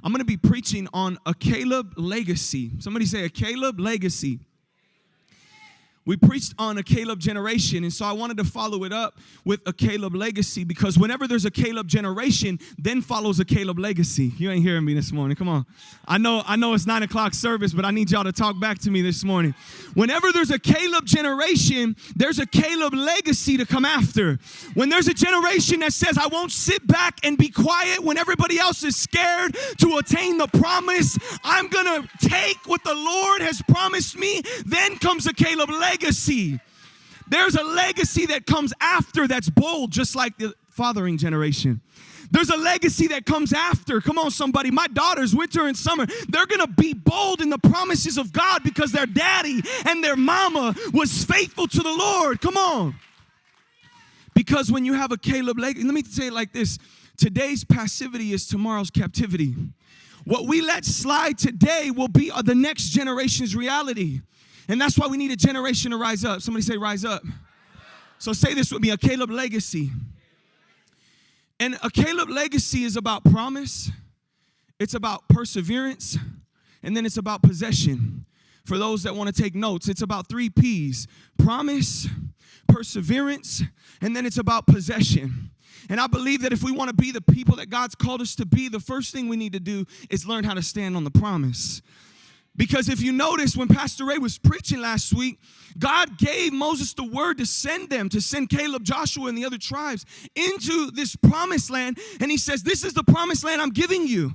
I'm going to be preaching on a Caleb legacy. Somebody say a Caleb legacy. We preached on a Caleb generation, and so I wanted to follow it up with a Caleb legacy, because whenever there's a Caleb generation, then follows a Caleb legacy. You ain't hearing me this morning. Come on. I know it's 9 o'clock service, but I need y'all to talk back to me this morning. Whenever there's a Caleb generation, there's a Caleb legacy to come after. When there's a generation that says, I won't sit back and be quiet when everybody else is scared to attain the promise, I'm going to take what the Lord has promised me, then comes a Caleb legacy. There's a legacy that comes after that's bold, just like the fathering generation. There's a legacy that comes after. Come on, somebody. My daughters, winter and summer, they're going to be bold in the promises of God because their daddy and their mama was faithful to the Lord. Come on. Because when you have a Caleb legacy, let me say it like this. Today's passivity is tomorrow's captivity. What we let slide today will be the next generation's reality. And that's why we need a generation to rise up. Somebody say rise up. So say this with me, a Caleb legacy. And a Caleb legacy is about promise. It's about perseverance. And then it's about possession. For those that want to take notes, it's about 3 P's. Promise, perseverance, and then it's about possession. And I believe that if we want to be the people that God's called us to be, the first thing we need to do is learn how to stand on the promise. Because if you notice, when Pastor Ray was preaching last week, God gave Moses the word to send Caleb, Joshua, and the other tribes into this promised land. And he says, this is the promised land I'm giving you.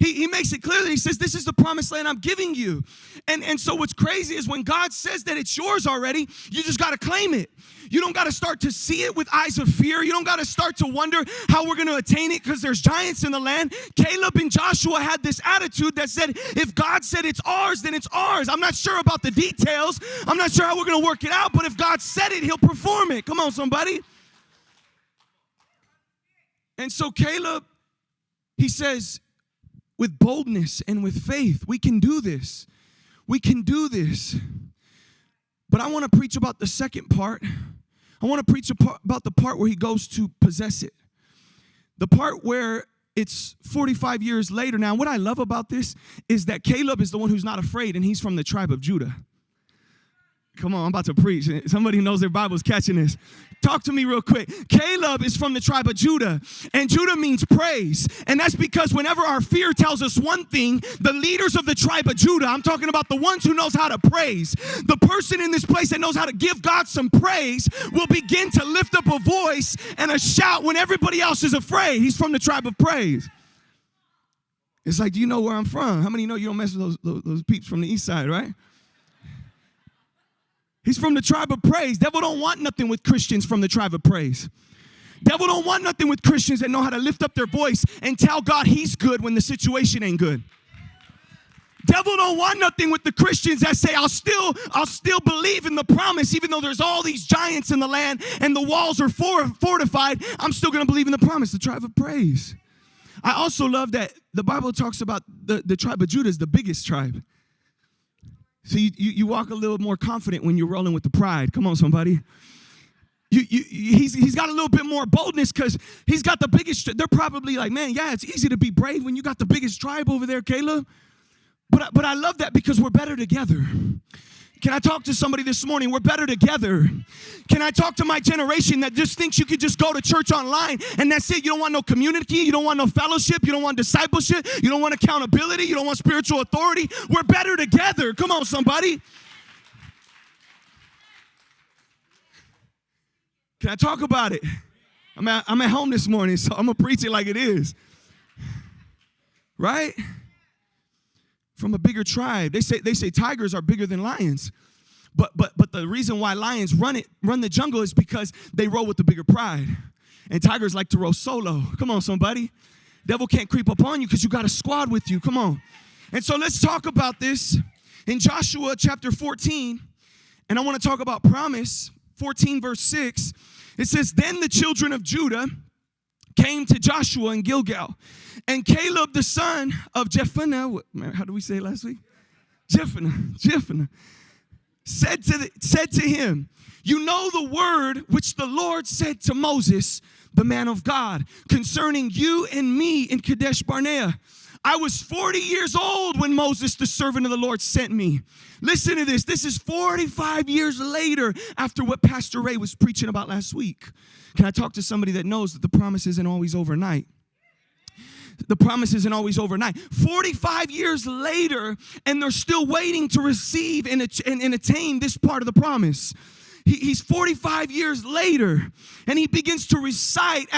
He makes it clear that he says, this is the promised land I'm giving you. And so what's crazy is when God says that it's yours already, you just got to claim it. You don't got to start to see it with eyes of fear. You don't got to start to wonder how we're going to attain it because there's giants in the land. Caleb and Joshua had this attitude that said, if God said it's ours, then it's ours. I'm not sure about the details. I'm not sure how we're going to work it out, but if God said it, he'll perform it. Come on, somebody. And so Caleb, he says, with boldness and with faith, we can do this. We can do this. But I want to preach about the second part. I want to preach about the part where he goes to possess it. The part where it's 45 years later. Now, what I love about this is that Caleb is the one who's not afraid, and he's from the tribe of Judah. Come on, I'm about to preach. Somebody who knows their Bible's catching this. Talk to me real quick. Caleb is from the tribe of Judah, and Judah means praise. And that's because whenever our fear tells us one thing, the leaders of the tribe of Judah, I'm talking about the ones who knows how to praise, the person in this place that knows how to give God some praise will begin to lift up a voice and a shout when everybody else is afraid. He's from the tribe of praise. It's like, do you know where I'm from? How many know you don't mess with those peeps from the east side, right? He's from the tribe of praise. Devil don't want nothing with Christians from the tribe of praise. Devil don't want nothing with Christians that know how to lift up their voice and tell God he's good when the situation ain't good. Devil don't want nothing with the Christians that say, I'll still believe in the promise, even though there's all these giants in the land and the walls are fortified. I'm still going to believe in the promise, the tribe of praise. I also love that the Bible talks about the tribe of Judah is the biggest tribe. So you walk a little more confident when you're rolling with the pride. Come on, somebody. He's got a little bit more boldness because he's got the biggest. They're probably like, man, yeah, it's easy to be brave when you got the biggest tribe over there, Caleb. But I love that because we're better together. Can I talk to somebody this morning? We're better together. Can I talk to my generation that just thinks you could just go to church online and that's it? You don't want no community. You don't want no fellowship. You don't want discipleship. You don't want accountability. You don't want spiritual authority. We're better together. Come on, somebody. Can I talk about it? I'm at home this morning, so I'm going to preach it like it is. Right? From a bigger tribe. They say tigers are bigger than lions. But the reason why lions run the jungle is because they roll with the bigger pride. And tigers like to roll solo. Come on, somebody. Devil can't creep up on you because you got a squad with you. Come on. And so let's talk about this in Joshua chapter 14. And I want to talk about promise. 14 verse 6. It says, then the children of Judah came to Joshua in Gilgal. And Caleb, the son of Jephunneh, how did we say it last week? Jephunneh, said to him, you know the word which the Lord said to Moses, the man of God, concerning you and me in Kadesh Barnea. I was 40 years old when Moses, the servant of the Lord, sent me. Listen to this. This is 45 years later after what Pastor Ray was preaching about last week. Can I talk to somebody that knows that the promise isn't always overnight? The promise isn't always overnight. 45 years later, and they're still waiting to receive and attain this part of the promise. He's 45 years later, and he begins to recite.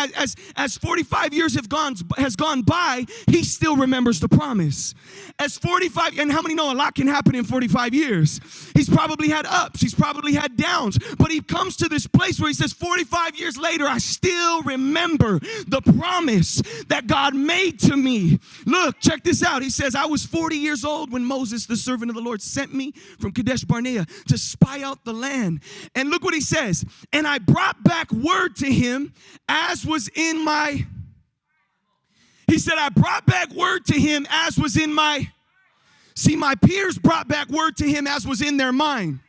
As 45 years has gone by, he still remembers the promise. As 45, and how many know a lot can happen in 45 years? He's probably had ups, he's probably had downs, but he comes to this place where he says, 45 years later, I still remember the promise that God made to me. Look, check this out. He says, I was 40 years old when Moses, the servant of the Lord, sent me from Kadesh Barnea to spy out the land. And look what he says. And I brought back word to him as was in my. He said, I brought back word to him as was in my. See, my peers brought back word to him as was in their mind.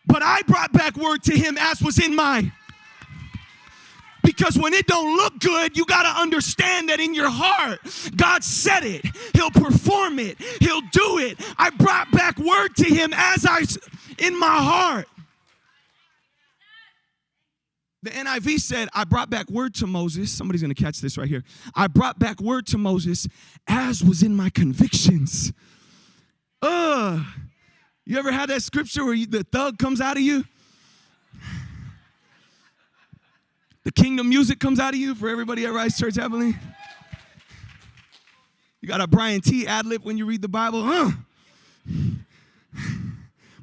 But I brought back word to him as was in my. Because when it don't look good, you got to understand that in your heart, God said it. He'll perform it. He'll do it. I brought back word to him in my heart. The NIV said, I brought back word to Moses. Somebody's going to catch this right here. I brought back word to Moses as was in my convictions. You ever had that scripture where the thug comes out of you? The kingdom music comes out of you for everybody at Rise Church Abilene. You got a Brian T. ad-lib when you read the Bible.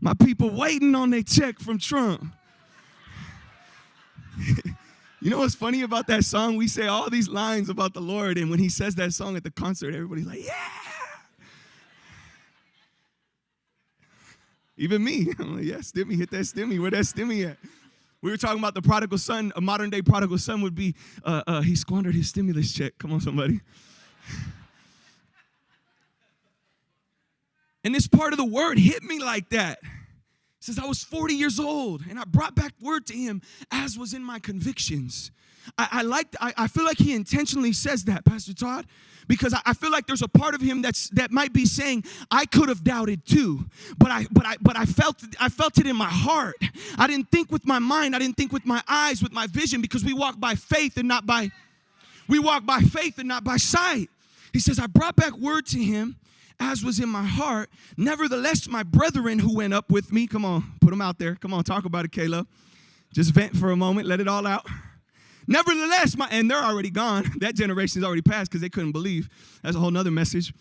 My people waiting on their check from Trump. You know what's funny about that song? We say all these lines about the Lord, and when he says that song at the concert, everybody's like, yeah. Even me. I'm like, yeah, stimmy, hit that stimmy. Where that stimmy at? We were talking about the prodigal son. A modern day prodigal son would be, he squandered his stimulus check. Come on, somebody. And this part of the word hit me like that. It says, I was 40 years old, and I brought back word to him as was in my convictions. I feel like he intentionally says that, Pastor Todd, because I feel like there's a part of him that might be saying, I could have doubted too, but I felt it in my heart. I didn't think with my mind. I didn't think with my eyes, with my vision, because we walk by faith and not by sight. He says, I brought back word to him as was in my heart. Nevertheless, my brethren who went up with me, come on, put them out there. Come on, talk about it, Caleb. Just vent for a moment, let it all out. Nevertheless, and they're already gone. That generation's already passed because they couldn't believe. That's a whole nother message.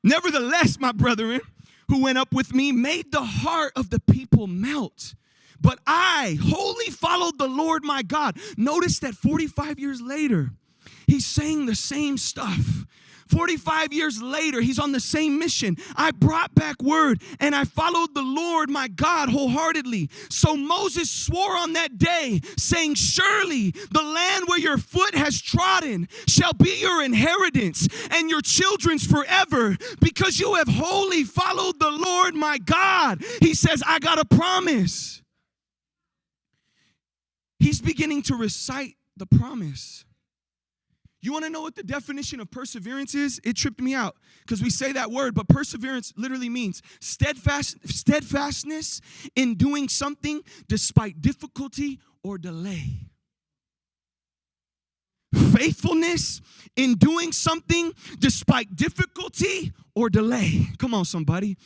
Nevertheless, my brethren who went up with me made the heart of the people melt. But I wholly followed the Lord my God. Notice that 45 years later, he's saying the same stuff. 45 years later, he's on the same mission. I brought back word, and I followed the Lord my God wholeheartedly. So Moses swore on that day, saying, surely the land where your foot has trodden shall be your inheritance and your children's forever, because you have wholly followed the Lord my God. He says, I got a promise. He's beginning to recite the promise. You want to know what the definition of perseverance is? It tripped me out because we say that word, but perseverance literally means steadfastness in doing something despite difficulty or delay. Faithfulness in doing something despite difficulty or delay. Come on, somebody.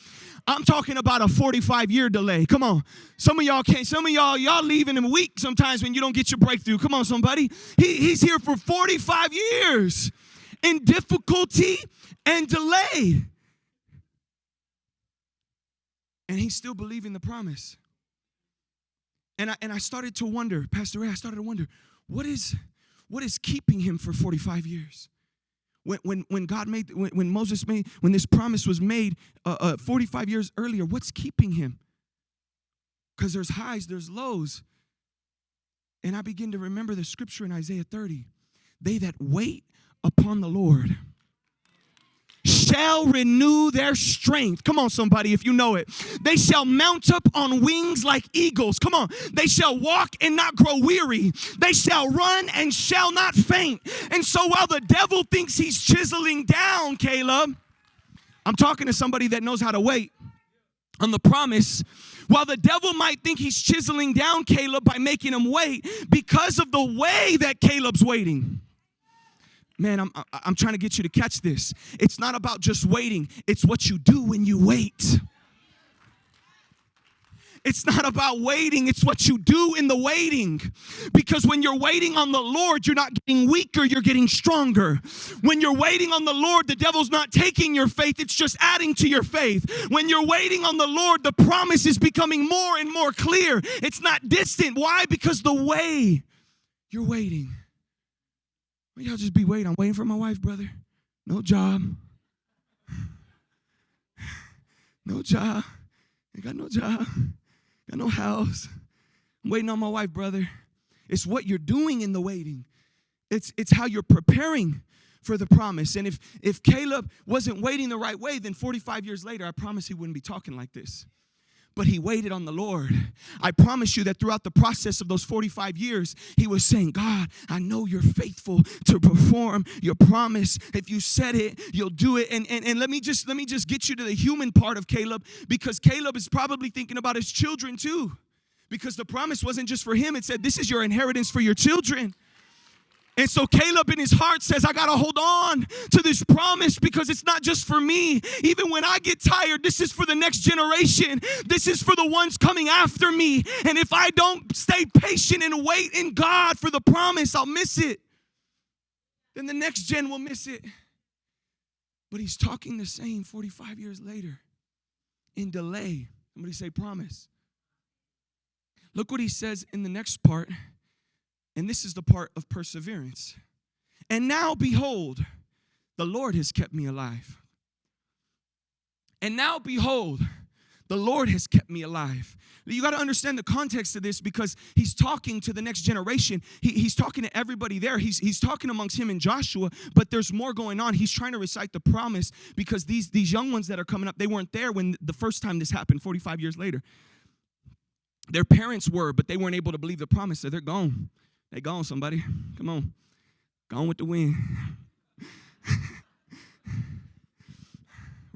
I'm talking about a 45-year delay. Come on. Some of y'all can't. Some of y'all leave in a week sometimes when you don't get your breakthrough. Come on, somebody. He's here for 45 years in difficulty and delay. And he's still believing the promise. And I started to wonder, Pastor Ray, what is keeping him for 45 years? When this promise was made 45 years earlier, what's keeping him? Because there's highs, there's lows. And I begin to remember the scripture in Isaiah 30. They that wait upon the Lord shall renew their strength. Come on, somebody, if you know it. They shall mount up on wings like eagles. Come on. They shall walk and not grow weary. They shall run and shall not faint. And so while the devil thinks he's chiseling down, Caleb, I'm talking to somebody that knows how to wait on the promise. While the devil might think he's chiseling down Caleb by making him wait, because of the way that Caleb's waiting. Man, I'm trying to get you to catch this. It's not about just waiting. It's what you do when you wait. It's not about waiting. It's what you do in the waiting. Because when you're waiting on the Lord, you're not getting weaker, you're getting stronger. When you're waiting on the Lord, the devil's not taking your faith, it's just adding to your faith. When you're waiting on the Lord, the promise is becoming more and more clear. It's not distant. Why? Because the way you're waiting. Well, y'all just be waiting. I'm waiting for my wife, brother. No job. No job. I got no job. Got no house. I'm waiting on my wife, brother. It's what you're doing in the waiting. It's how you're preparing for the promise. And if Caleb wasn't waiting the right way, then 45 years later, I promise he wouldn't be talking like this. But he waited on the Lord. I promise you that throughout the process of those 45 years, he was saying, God, I know you're faithful to perform your promise. If you said it, you'll do it. And let me just get you to the human part of Caleb, because Caleb is probably thinking about his children too. Because the promise wasn't just for him. It said, this is your inheritance for your children. And so Caleb in his heart says, I got to hold on to this promise because it's not just for me. Even when I get tired, this is for the next generation. This is for the ones coming after me. And if I don't stay patient and wait in God for the promise, I'll miss it. Then the next gen will miss it. But he's talking the same 45 years later in delay. Somebody say promise. Look what he says in the next part. And this is the part of perseverance. And now, behold, the Lord has kept me alive. And now, behold, the Lord has kept me alive. You got to understand the context of this, because he's talking to the next generation. He's talking to everybody there. He's talking amongst him and Joshua, but there's more going on. He's trying to recite the promise because these young ones that are coming up, they weren't there when the first time this happened, 45 years later. Their parents were, but they weren't able to believe the promise, so they're gone. They gone, somebody. Come on. Gone with the wind.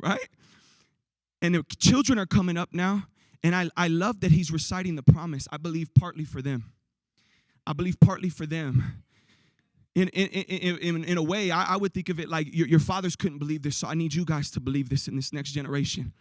Right? And the children are coming up now. And I love that he's reciting the promise. I believe partly for them. I believe partly for them. In a way, I would think of it like your fathers couldn't believe this, so I need you guys to believe this in this next generation.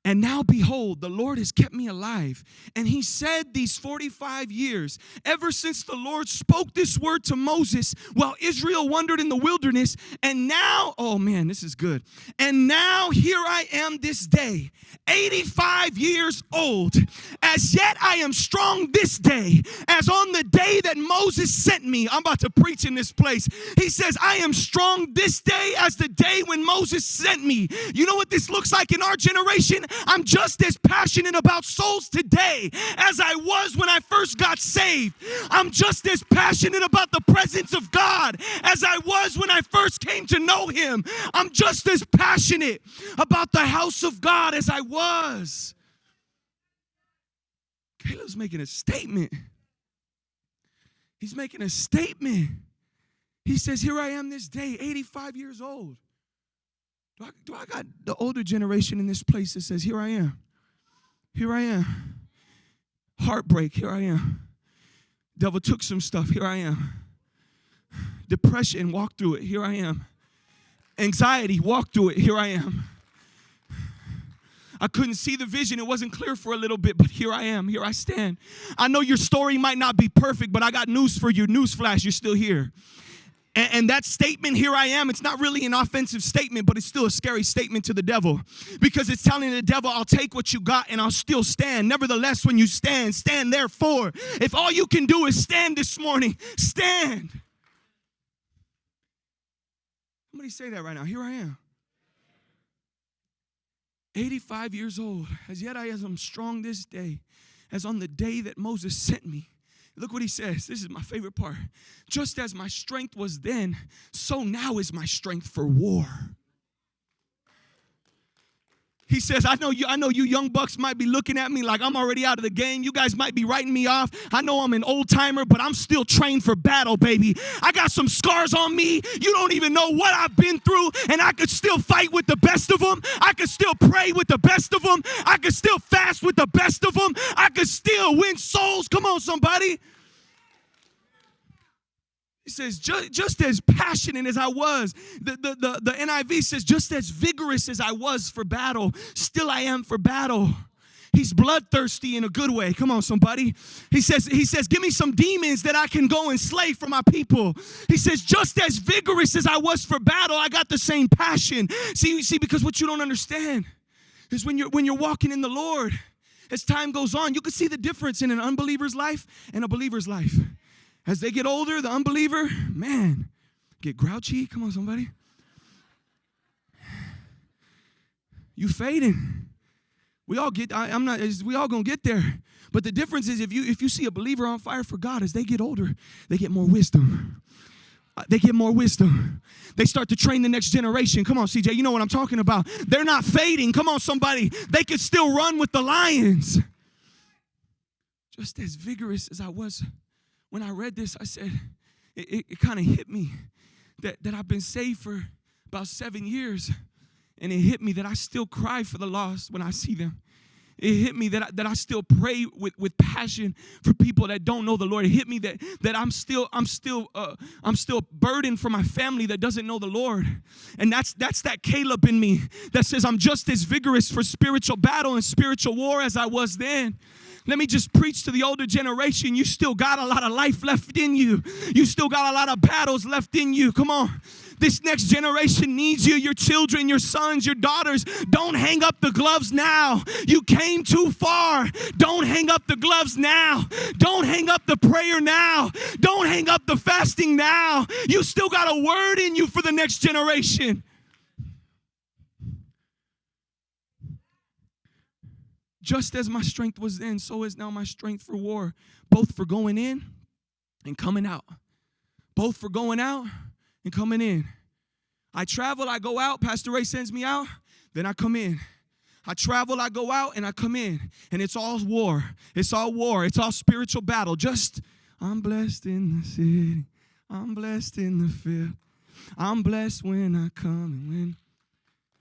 And now, behold, the Lord has kept me alive. And he said these 45 years, ever since the Lord spoke this word to Moses while Israel wandered in the wilderness. And now, oh man, this is good. And now here I am this day, 85 years old. As yet I am strong this day, as on the day that Moses sent me. I'm about to preach in this place. He says, I am strong this day as the day when Moses sent me. You know what this looks like in our generation? I'm just as passionate about souls today as I was when I first got saved. I'm just as passionate about the presence of God as I was when I first came to know him. I'm just as passionate about the house of God as I was. Caleb's making a statement. He's making a statement. He says, here I am this day, 85 years old. Do I got the older generation in this place that says, here I am. Here I am. Heartbreak, here I am. Devil took some stuff, here I am. Depression, walk through it, here I am. Anxiety, walk through it, here I am. I couldn't see the vision, it wasn't clear for a little bit, but here I am, here I stand. I know your story might not be perfect, but I got news for you, newsflash, you're still here. And that statement, here I am, it's not really an offensive statement, but it's still a scary statement to the devil. Because it's telling the devil, I'll take what you got and I'll still stand. Nevertheless, when you stand, stand therefore. If all you can do is stand this morning, stand. Somebody say that right now. Here I am. 85 years old. As yet I am strong this day, as on the day that Moses sent me. Look what he says. This is my favorite part. Just as my strength was then, so now is my strength for war. He says, I know you young bucks might be looking at me like I'm already out of the game. You guys might be writing me off. I know I'm an old timer, but I'm still trained for battle, baby. I got some scars on me. You don't even know what I've been through, and I could still fight with the best of them. I could still pray with the best of them. I could still fast with the best of them. I could still win souls. Come on, somebody. He says, just as passionate as I was, the NIV says, just as vigorous as I was for battle, still I am for battle. He's bloodthirsty in a good way. Come on, somebody. He says, give me some demons that I can go and slay for my people. He says, just as vigorous as I was for battle, I got the same passion. See, because what you don't understand is when you're walking in the Lord, as time goes on, you can see the difference in an unbeliever's life and a believer's life. As they get older, the unbeliever, man, get grouchy. Come on, somebody. You fading. We all gonna get there. But the difference is if you see a believer on fire for God, as they get older, they get more wisdom. They get more wisdom. They start to train the next generation. Come on, CJ, you know what I'm talking about. They're not fading. Come on, somebody. They could still run with the lions. Just as vigorous as I was. When I read this, I said, it kind of hit me that I've been saved for about 7 years. And it hit me that I still cry for the lost when I see them. It hit me that I still pray with passion for people that don't know the Lord. It hit me that I'm still burdened for my family that doesn't know the Lord. And that's that Caleb in me that says I'm just as vigorous for spiritual battle and spiritual war as I was then. Let me just preach to the older generation. You still got a lot of life left in you. You still got a lot of battles left in you. Come on. This next generation needs you, your children, your sons, your daughters. Don't hang up the gloves now. You came too far. Don't hang up the gloves now. Don't hang up the prayer now. Don't hang up the fasting now. You still got a word in you for the next generation. Just as my strength was then, so is now my strength for war, both for going in and coming out. Both for going out and coming in. I travel, I go out. Pastor Ray sends me out, then I come in. I travel, I go out, and I come in. And it's all war. It's all war. It's all spiritual battle. Just, I'm blessed in the city. I'm blessed in the field. I'm blessed when I come and when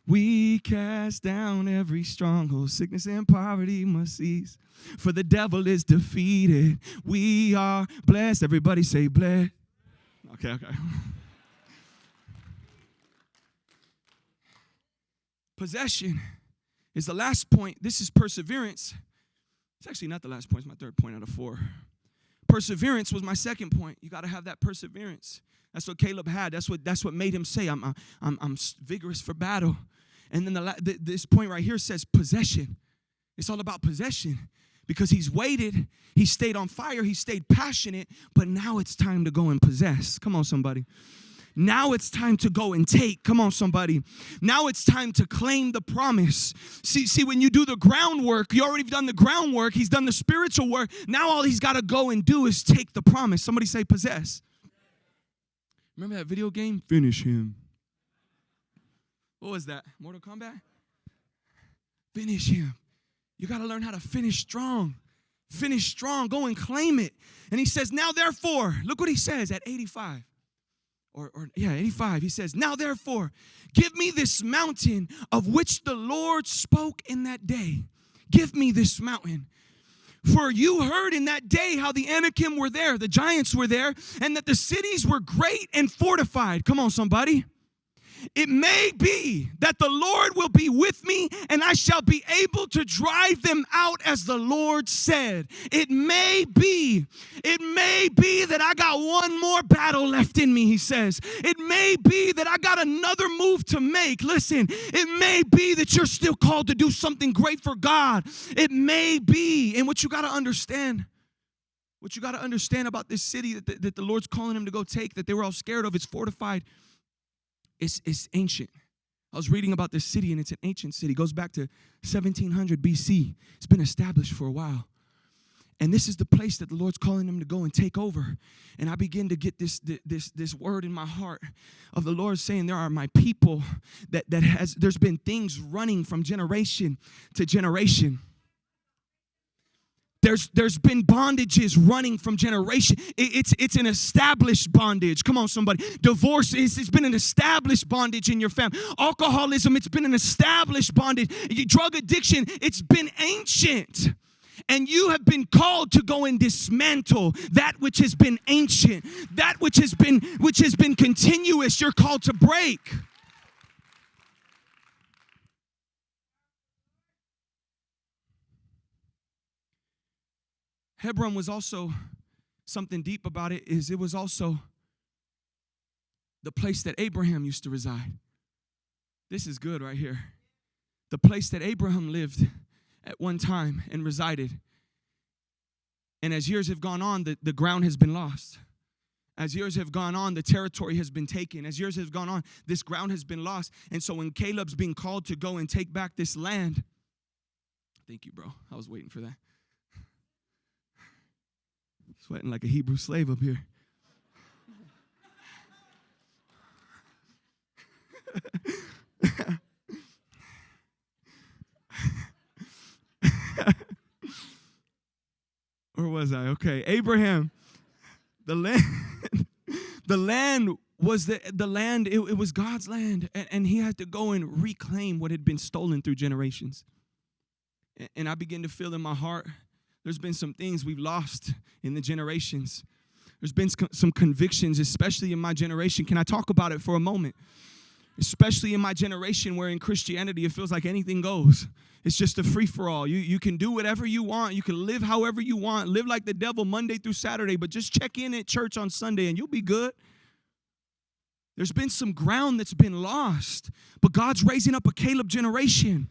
we cast down every stronghold. Sickness and poverty must cease, for the devil is defeated. We are blessed. Everybody say blessed. Okay. Possession is the last point. This is perseverance. It's actually not the last point. It's my third point out of 4. Perseverance was my second point. You got to have that perseverance. That's what Caleb had. That's what made him say, I'm vigorous for battle. And then this point right here says possession. It's all about possession because he's waited. He stayed on fire. He stayed passionate. But now it's time to go and possess. Come on, somebody. Now it's time to go and take. Come on, somebody. Now it's time to claim the promise. See, when you do the groundwork, you already done the groundwork. He's done the spiritual work. Now all he's got to go and do is take the promise. Somebody say possess. Remember that video game? Finish him. What was that? Mortal Kombat? Finish him. You got to learn how to finish strong. Finish strong. Go and claim it. And he says, now therefore, look what he says at 85. 85. He says, now therefore, give me this mountain of which the Lord spoke in that day. Give me this mountain. For you heard in that day how the Anakim were there, the giants were there, and that the cities were great and fortified. Come on, somebody. It may be that the Lord will be with me and I shall be able to drive them out as the Lord said. It may be that I got one more battle left in me, he says. It may be that I got another move to make. Listen, it may be that you're still called to do something great for God. It may be. And what you got to understand about this city that the Lord's calling him to go take, that they were all scared of, it's fortified. It's ancient. I was reading about this city, and it's an ancient city. It goes back to 1700 BC. It's been established for a while. And this is the place that the Lord's calling them to go and take over. And I begin to get this word in my heart of the Lord saying, there are my people there's been things running from generation to generation. There's been bondages running from generation. It's an established bondage. Come on, somebody. Divorce it's been an established bondage in your family. Alcoholism, it's been an established bondage. Drug addiction, it's been ancient. And you have been called to go and dismantle that which has been ancient, that which has been continuous. You're called to break. Hebron was also something deep about it. It was also the place that Abraham used to reside. This is good right here. The place that Abraham lived at one time and resided. And as years have gone on, the ground has been lost. As years have gone on, the territory has been taken. As years have gone on, this ground has been lost. And so when Caleb's being called to go and take back this land, thank you, bro. I was waiting for that. Sweating like a Hebrew slave up here. Where was I? Okay, Abraham. The land was the land. It was God's land, and he had to go and reclaim what had been stolen through generations. And I begin to feel in my heart, there's been some things we've lost in the generations. There's been some convictions, especially in my generation. Can I talk about it for a moment? Especially in my generation, where in Christianity it feels like anything goes. It's just a free-for-all. You can do whatever you want. You can live however you want. Live like the devil Monday through Saturday, but just check in at church on Sunday and you'll be good. There's been some ground that's been lost, but God's raising up a Caleb generation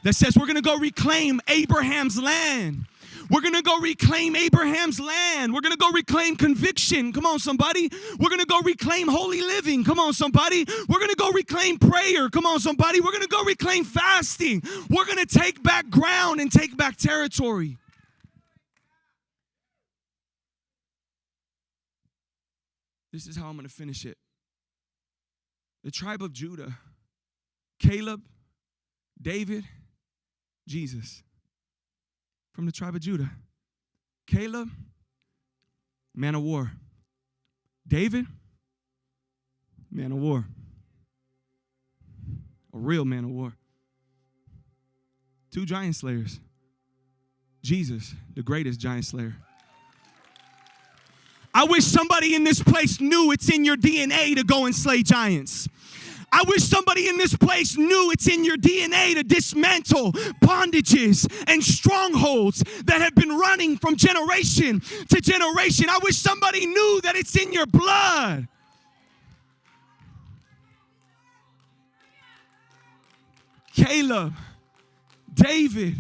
that says we're going to go reclaim Abraham's land. We're going to go reclaim Abraham's land. We're going to go reclaim conviction. Come on, somebody. We're going to go reclaim holy living. Come on, somebody. We're going to go reclaim prayer. Come on, somebody. We're going to go reclaim fasting. We're going to take back ground and take back territory. This is how I'm going to finish it. The tribe of Judah, Caleb, David, Jesus. From the tribe of Judah. Caleb, man of war. David, man of war. A real man of war. 2 giant slayers. Jesus, the greatest giant slayer. I wish somebody in this place knew it's in your DNA to go and slay giants. I wish somebody in this place knew it's in your DNA to dismantle bondages and strongholds that have been running from generation to generation. I wish somebody knew that it's in your blood. Caleb, David,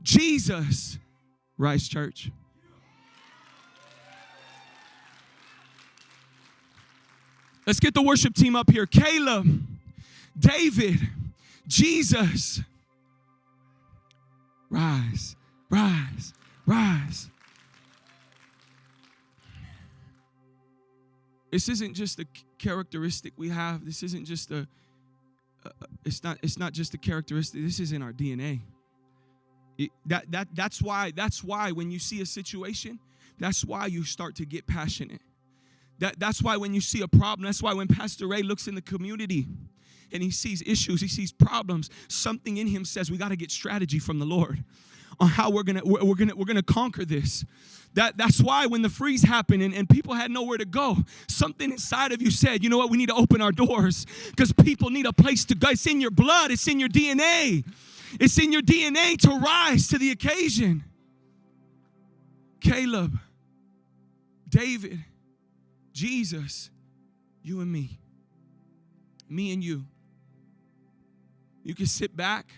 Jesus, Rise Church. Let's get the worship team up here. Caleb, David, Jesus. Rise, rise, rise. This isn't just a characteristic we have. This isn't just it's not just a characteristic. This is in our DNA. That's why when you see a situation, that's why you start to get passionate. That's why when you see a problem, that's why when Pastor Ray looks in the community and he sees issues, he sees problems, something in him says we got to get strategy from the Lord on how we're gonna conquer this. That's why when the freeze happened and people had nowhere to go, something inside of you said, you know what, we need to open our doors because people need a place to go. It's in your blood. It's in your DNA. It's in your DNA to rise to the occasion. Caleb, David, Jesus, you and me and you. You can sit back.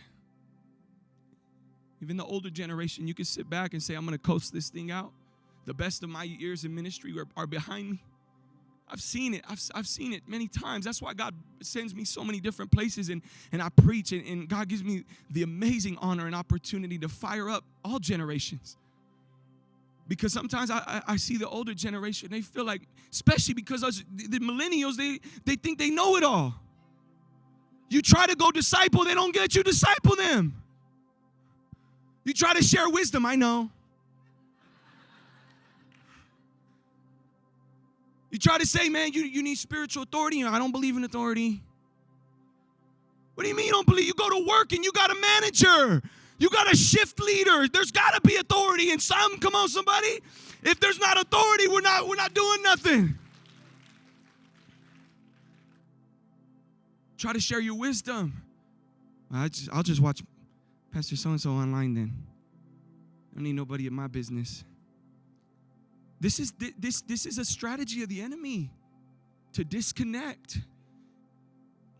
Even the older generation, you can sit back and say, I'm going to coast this thing out. The best of my years in ministry are behind me. I've seen it. I've seen it many times. That's why God sends me so many different places and I preach and God gives me the amazing honor and opportunity to fire up all generations. Because sometimes I see the older generation, they feel like, especially because the millennials, they think they know it all. You try to go disciple, they don't get you, disciple them. You try to share wisdom, I know. You try to say, man, you need spiritual authority. I don't believe in authority. What do you mean you don't believe? You go to work and you got a manager. You got a shift leader. There's got to be authority in some. Come on, somebody. If there's not authority, we're not doing nothing. Try to share your wisdom. I'll just watch Pastor so-and-so online then. I don't need nobody in my business. This is a strategy of the enemy to disconnect.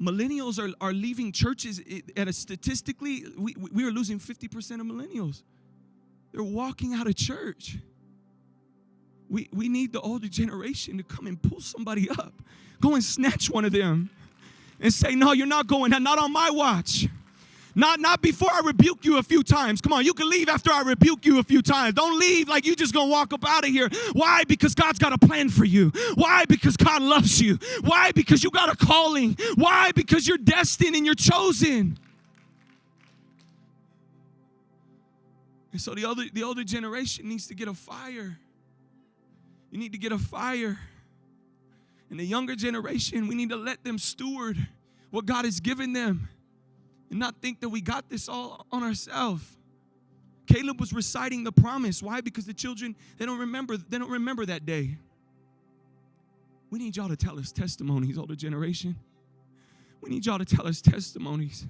Millennials are leaving churches at a statistically, we are losing 50% of millennials. They're walking out of church. We need the older generation to come and pull somebody up. Go and snatch one of them and say, no, you're not going, not on my watch. Not before I rebuke you a few times. Come on, you can leave after I rebuke you a few times. Don't leave like you just gonna walk up out of here. Why? Because God's got a plan for you. Why? Because God loves you. Why? Because you got a calling. Why? Because you're destined and you're chosen. And so the older generation needs to get a fire. You need to get a fire. And the younger generation, we need to let them steward what God has given them. And not think that we got this all on ourselves. Caleb was reciting the promise. Why? Because the children, they don't remember that day. We need y'all to tell us testimonies, older generation. We need y'all to tell us testimonies.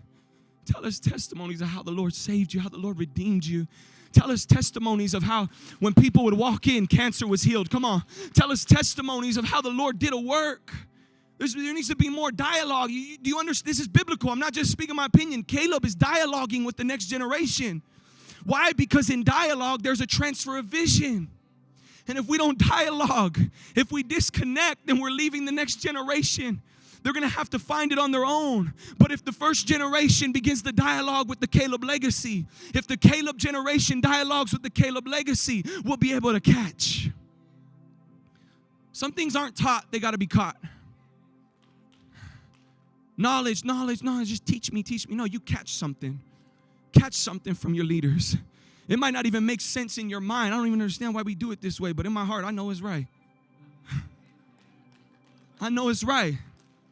Tell us testimonies of how the Lord saved you, how the Lord redeemed you. Tell us testimonies of how when people would walk in, cancer was healed. Come on. Tell us testimonies of how the Lord did a work. There needs to be more dialogue. Do you understand? This is biblical. I'm not just speaking my opinion. Caleb is dialoguing with the next generation. Why? Because in dialogue, there's a transfer of vision. And if we don't dialogue, if we disconnect, then we're leaving the next generation. They're going to have to find it on their own. But if the first generation begins to dialogue with the Caleb legacy, if the Caleb generation dialogues with the Caleb legacy, we'll be able to catch. Some things aren't taught, they got to be caught. Knowledge, just teach me. No, you catch something. Catch something from your leaders. It might not even make sense in your mind. I don't even understand why we do it this way, but in my heart, I know it's right. I know it's right.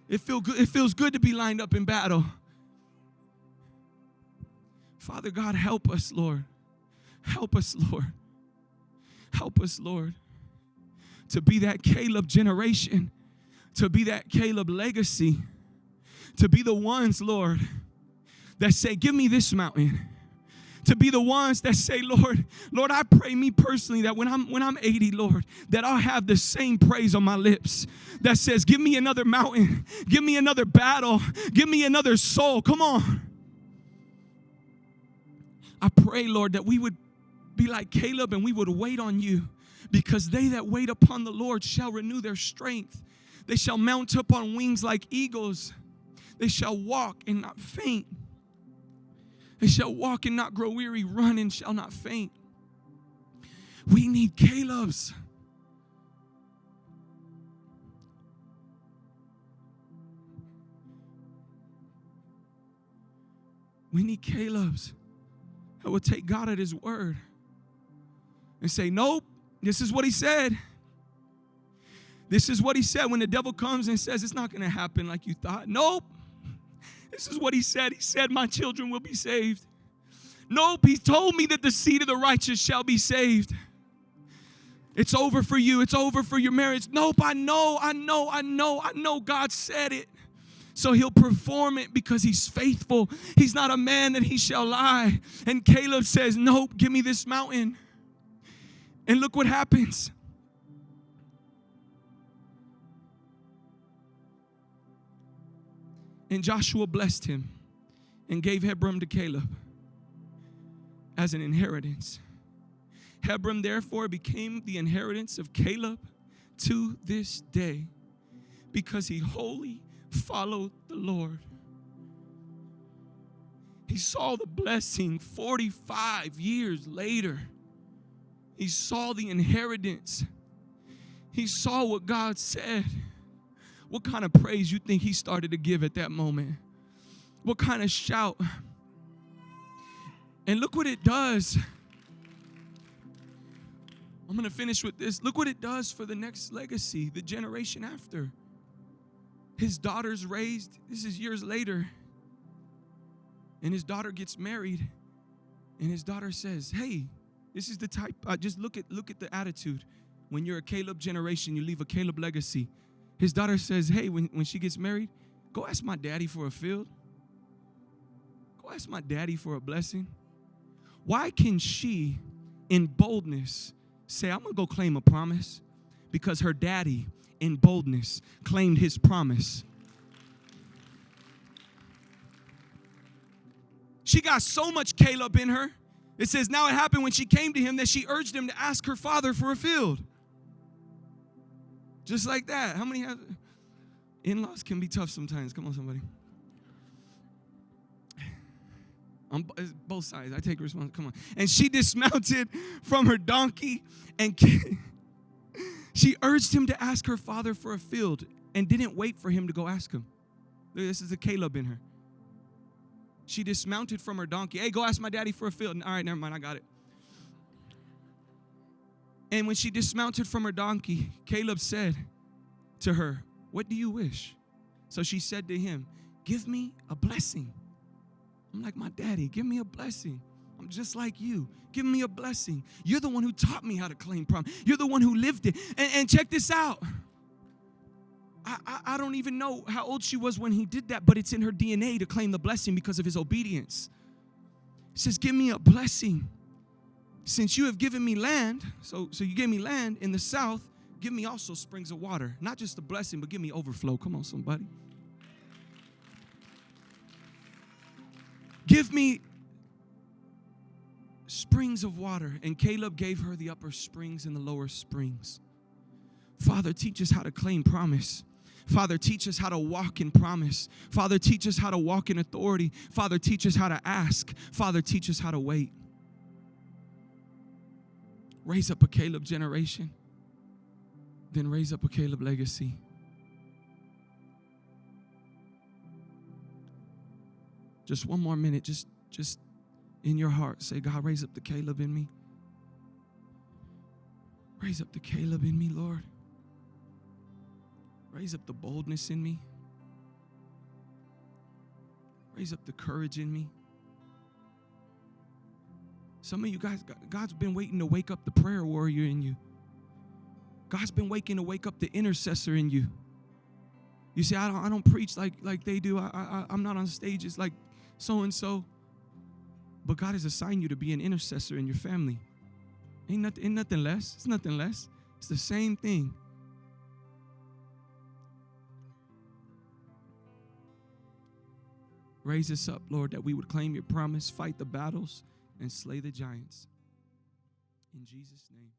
It feels good to be lined up in battle. Father God, help us, Lord. Help us, Lord. Help us, Lord, to be that Caleb generation, to be that Caleb legacy. To be the ones, Lord, that say, give me this mountain. To be the ones that say, Lord, I pray me personally that when I'm 80, Lord, that I'll have the same praise on my lips that says, give me another mountain, give me another battle, give me another soul. Come on. I pray, Lord, that we would be like Caleb and we would wait on you, because they that wait upon the Lord shall renew their strength. They shall mount up on wings like eagles. They shall walk and not faint. They shall walk and not grow weary, run and shall not faint. We need Caleb's. We need Caleb's that will take God at his word and say, nope, this is what he said. This is what he said. When the devil comes and says it's not going to happen like you thought. Nope. This is what he said. He said, my children will be saved. Nope, he told me that the seed of the righteous shall be saved. It's over for you. It's over for your marriage. Nope, I know God said it. So he'll perform it because he's faithful. He's not a man that he shall lie. And Caleb says, nope, give me this mountain. And look what happens. And Joshua blessed him and gave Hebron to Caleb as an inheritance. Hebron therefore became the inheritance of Caleb to this day, because he wholly followed the Lord. He saw the blessing 45 years later. He saw the inheritance. He saw what God said. What kind of praise you think he started to give at that moment? What kind of shout? And look what it does. I'm going to finish with this. Look what it does for the next legacy, the generation after. His daughter's raised. This is years later. And his daughter gets married. And his daughter says, hey, this is the type, just look at the attitude. When you're a Caleb generation, you leave a Caleb legacy. His daughter says, hey, when she gets married, go ask my daddy for a field. Go ask my daddy for a blessing. Why can she, in boldness, say, I'm going to go claim a promise? Because her daddy, in boldness, claimed his promise. She got so much Caleb in her. It says, now it happened when she came to him that she urged him to ask her father for a field. Just like that. How many have? In-laws can be tough sometimes. Come on, somebody. On both sides. I take responsibility. Come on. And she dismounted from her donkey and she urged him to ask her father for a field and didn't wait for him to go ask him. This is a Caleb in her. She dismounted from her donkey. Hey, go ask my daddy for a field. All right, never mind. I got it. And when she dismounted from her donkey, Caleb said to her, what do you wish? So she said to him, give me a blessing. I'm like my daddy. Give me a blessing. I'm just like you. Give me a blessing. You're the one who taught me how to claim promise. You're the one who lived it. And check this out. I don't even know how old she was when he did that, but it's in her DNA to claim the blessing because of his obedience. It says, give me a blessing. Since you have given me land, so you gave me land in the south, give me also springs of water. Not just a blessing, but give me overflow. Come on, somebody. Give me springs of water. And Caleb gave her the upper springs and the lower springs. Father, teach us how to claim promise. Father, teach us how to walk in promise. Father, teach us how to walk in authority. Father, teach us how to ask. Father, teach us how to wait. Raise up a Caleb generation. Then raise up a Caleb legacy. Just one more minute. Just in your heart, say, God, raise up the Caleb in me. Raise up the Caleb in me, Lord. Raise up the boldness in me. Raise up the courage in me. Some of you guys, God's been waiting to wake up the prayer warrior in you. God's been waiting to wake up the intercessor in you. You say, I don't preach like they do. I'm not on stages like so-and-so. But God has assigned you to be an intercessor in your family. Ain't nothing less. It's nothing less. It's the same thing. Raise us up, Lord, that we would claim your promise, fight the battles, and slay the giants. In Jesus' name.